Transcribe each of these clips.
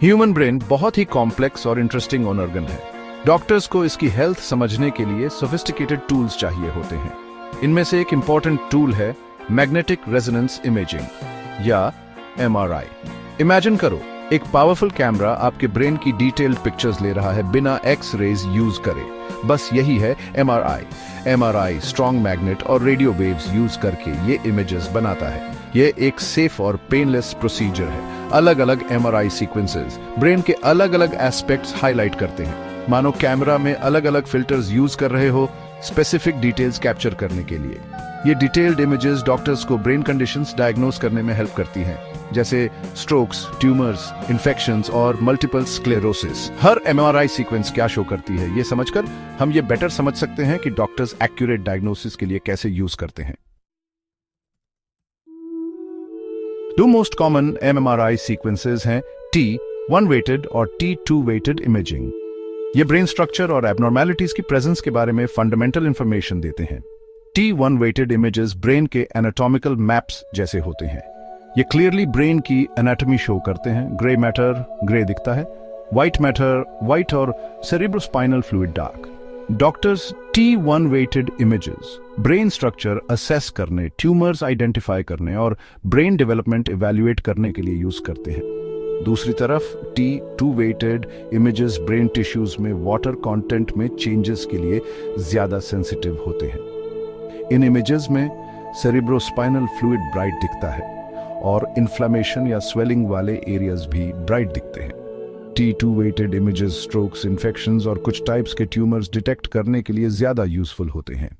Human brain बहुत ही complex और interesting organ है। डॉक्टर्स को इसकी हेल्थ समझने के लिए सोफिस्टिकेटेड टूल्स चाहिए होते हैं। इनमें से एक इंपॉर्टेंट टूल है मैग्नेटिक रेजोनेंस इमेजिंग या एमआरआई। इमेजिन करो, एक पावरफुल कैमरा आपके ब्रेन की डिटेल्ड पिक्चर्स ले रहा है बिना एक्स रेज यूज करे। बस यही है एमआरआई। एमआरआई स्ट्रॉन्ग मैग्नेट और रेडियो वेव्स यूज करके ये इमेजेस बनाता है। ये एक सेफ और पेनलेस प्रोसीजर है। अलग अलग एमआरआई सीक्वेंसेस ब्रेन के अलग अलग एस्पेक्ट्स हाईलाइट करते हैं। मानो कैमरा में अलग अलग फिल्टर्स यूज कर रहे हो स्पेसिफिक डिटेल्स कैप्चर करने के लिए। ये डिटेल्ड इमेजेस डॉक्टर्स को ब्रेन कंडीशंस डायग्नोस करने में हेल्प करती हैं, जैसे स्ट्रोक्स, ट्यूमर्स, इन्फेक्शंस और मल्टीपल स्क्लेरोसिस। हर एमआरआई सीक्वेंस क्या शो करती है, ये समझकर हम ये बेटर समझ सकते हैं कि डॉक्टर्स एक्यूरेट डायग्नोसिस के लिए कैसे यूज करते हैं। दो मोस्ट कॉमन एमआरआई सीक्वेंसेस हैं T1 वेटेड और T2 वेटेड इमेजिंग। ये ब्रेन स्ट्रक्चर और एब्नॉर्मैलिटीज की प्रेजेंस के बारे में फंडामेंटल इंफॉर्मेशन देते हैं। T1 वेटेड इमेजेस ब्रेन के एनाटॉमिकल मैप्स जैसे होते हैं। ये क्लियरली ब्रेन की एनाटॉमी शो करते हैं। ग्रे मैटर ग्रे दिखता है, व्हाइट मैटर व्हाइट और cerebrospinal fluid dark. Doctors T1 weighted images brain structure assess करने, ट्यूमर्स आइडेंटिफाई करने और ब्रेन डेवलपमेंट इवैल्यूएट करने के लिए यूज करते हैं। दूसरी तरफ T2 weighted images brain tissues में वाटर कंटेंट में चेंजेस के लिए ज्यादा सेंसिटिव होते हैं। इन इमेजेस में सेरेब्रोस्पाइनल फ्लूइड ब्राइट दिखता है और इन्फ्लेमेशन या स्वेलिंग वाले एरियाज भी ब्राइट दिखते हैं। T2 weighted images strokes, infections और कुछ टाइप्स के ट्यूमर्स डिटेक्ट करने के लिए ज्यादा यूजफुल होते हैं।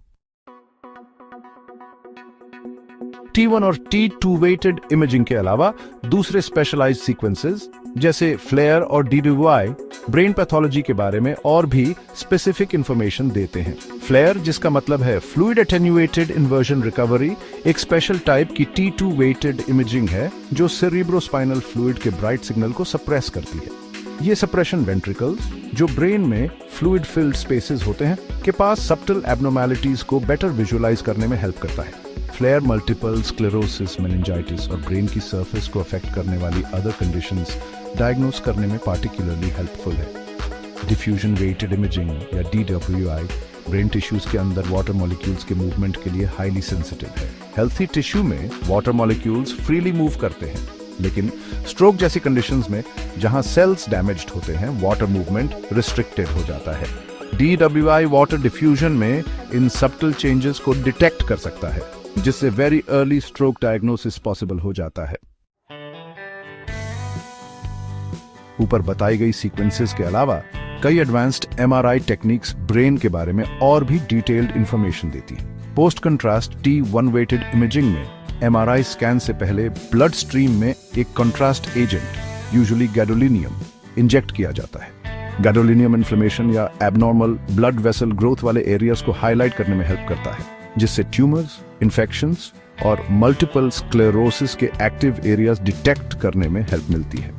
T1 और T2 वेटेड इमेजिंग के अलावा दूसरे स्पेशलाइज्ड सीक्वेंसेस जैसे फ्लेयर और DWI ब्रेन पैथोलॉजी के बारे में और भी स्पेसिफिक इंफॉर्मेशन देते हैं। फ्लेयर, जिसका मतलब है फ्लूइड एटेन्यूएटेड इन्वर्जन रिकवरी, एक स्पेशल टाइप की T2 वेटेड इमेजिंग है जो सेरेब्रोस्पाइनल फ्लूइड के ब्राइट सिग्नल को सप्रेस करती है। ये सप्रेशन वेंट्रिकल्स, जो ब्रेन में फ्लूइड फिल्ड स्पेसेस होते हैं, के पास सब्टल एब्नॉर्मैलिटीज को बेटर विजुअलाइज करने में हेल्प करता है। फ्लेयर मल्टीपल स्क्लेरोसिस, मेनिंजाइटिस और ब्रेन की सरफेस को अफेक्ट करने वाली अदर कंडीशंस डायग्नोस करने में पार्टिकुलरली हेल्पफुल है। डिफ्यूजन वेटेड इमेजिंग या DWI ब्रेन टिश्यूज के अंदर वाटर मॉलिक्यूल्स के मूवमेंट के लिए हाईली सेंसिटिव है। हेल्थी टिश्यू में वाटर मॉलिक्यूल्स फ्रीली मूव करते हैं, लेकिन स्ट्रोक जैसी कंडीशंस में जहां सेल्स डैमेज्ड होते हैं, वाटर मूवमेंट रिस्ट्रिक्टेड हो जाता है। DWI वाटर डिफ्यूजन में इन सब्टल चेंजेस को डिटेक्ट कर सकता है, जिससे very early stroke diagnosis possible हो जाता है। ऊपर बताई गई सीक्वेंसेस के अलावा कई एडवांस्ड एमआरआई टेक्निक्स ब्रेन के बारे में और भी डिटेल्ड इंफॉर्मेशन देती हैं। Post contrast T1 weighted imaging में एमआरआई स्कैन से पहले ब्लड स्ट्रीम में एक contrast agent, usually gadolinium, inject किया जाता है। गैडोलिनियम इन्फ्लेमेशन या एबनॉर्मल ब्लड वेसल ग्रोथ वाले एरियाज को हाईलाइट करने में हेल्प करता है, जिससे ट्यूमर्स, इन्फेक्शंस और मल्टीपल स्क्लेरोसिस के एक्टिव एरियाज डिटेक्ट करने में हेल्प मिलती है।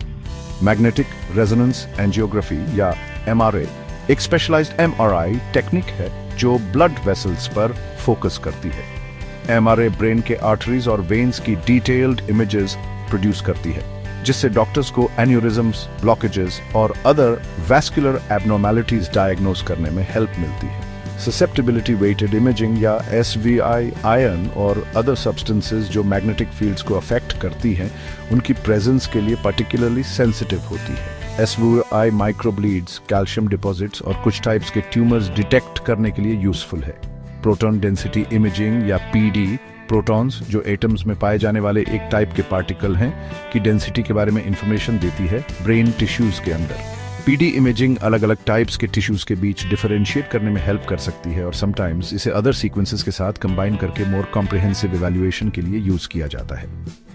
मैग्नेटिक रेजोनेंस एंजियोग्राफी या MRA एक स्पेशलाइज्ड एमआरआई टेक्निक है जो ब्लड वेसल्स पर फोकस करती है। MRA ब्रेन के आर्टरीज और वेन्स की डिटेल्ड इमेजेस प्रोड्यूस करती है, जिससे डॉक्टर्स को एन्यूरिज्म्स, ब्लॉकेजेस और अदर वैस्कुलर एबनॉर्मैलिटीज डायग्नोस करने में हेल्प मिलती है। ससेप्टिबिलिटी वेटेड इमेजिंग या SVI आयन और अदर सब्सटेंसेस जो मैग्नेटिक फील्ड्स को अफेक्ट करती हैं, उनकी प्रेजेंस के लिए पर्टिकुलरली सेंसिटिव होती है। SVI माइक्रोब्लीड्स, कैल्शियम डिपॉजिट्स और कुछ टाइप्स के ट्यूमर्स डिटेक्ट करने के लिए यूजफुल है। प्रोटॉन डेंसिटी इमेजिंग या PD प्रोटॉन्स, जो एटम्स में पाए जाने वाले एक टाइप के पार्टिकल हैं, की डेंसिटी के बारे में इंफॉर्मेशन देती है ब्रेन टिश्यूज के अंदर। PD इमेजिंग अलग अलग टाइप्स के टिश्यूज के बीच डिफरेंशिएट करने में हेल्प कर सकती है और समटाइम्स इसे अदर सीक्वेंसेस के साथ कंबाइन करके मोर कॉम्प्रिहेंसिव इवैल्यूएशन के लिए यूज किया जाता है।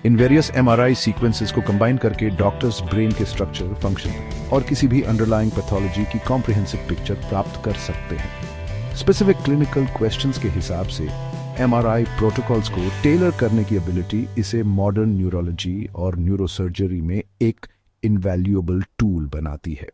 इन वेरियस MRI सीक्वेंसेस को कंबाइन करके डॉक्टर्स ब्रेन के स्ट्रक्चर, फंक्शन और किसी भी अंडरलाइंग पैथोलॉजी की कॉम्प्रिहेंसिव पिक्चर प्राप्त कर सकते हैं। स्पेसिफिक क्लिनिकल क्वेश्चंस के हिसाब से MRI प्रोटोकॉल्स को टेलर करने की एबिलिटी इसे मॉडर्न न्यूरोलॉजी और न्यूरोसर्जरी में एक इनवैल्यूएबल टूल बनाती है।